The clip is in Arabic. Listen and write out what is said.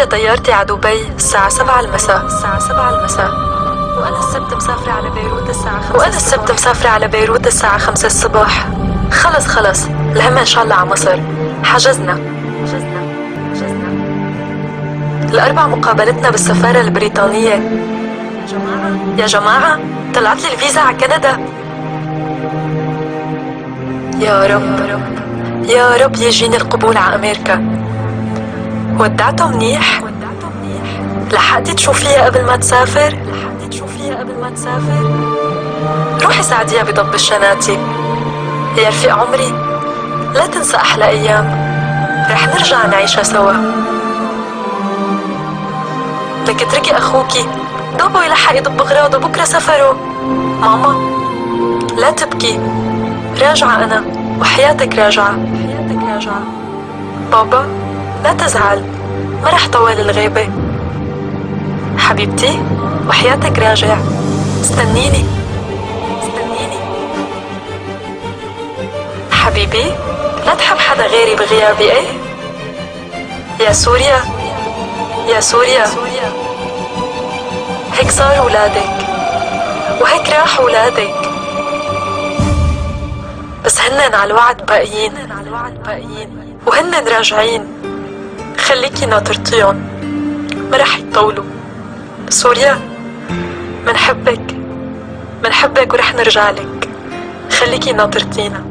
راكبة طيارتي على دبي الساعة 7 المساء. وأنا السبت مسافرة على بيروت الساعة 5 الصبح. خلص الهم إن شاء الله على مصر. حجزنا الأربع مقابلتنا بالسفارة البريطانية. يا جماعة طلعت لي الفيزا على كندا. يا رب يجيني القبول على أمريكا. ودعته منيح؟ لحقتي تشوفيها قبل ما تسافر؟ روحي ساعديها بضب الشناتي. يا رفيق عمري لا تنسى أحلى أيام، رح نرجع نعيشها سوا. لك اتركي أخوكي دوبه يلحق يضب أغراضه، بكرة سفره. ماما لا تبكي، راجعة أنا وحياتك راجعة. بابا لا تزعل، ما رح طول الغيبة. حبيبتي وحياتك راجع، استنيني. حبيبي لا تحب حدا غيري بغيابي. ايه يا سوريا هيك صار ولادك وهيك راح ولادك، بس هنن على الوعد باقيين وهنن راجعين. خليكي ناطرتيهم، ما رح يطولوا. سوريا منحبك ورح نرجع لك. خليكي ناطرتينا.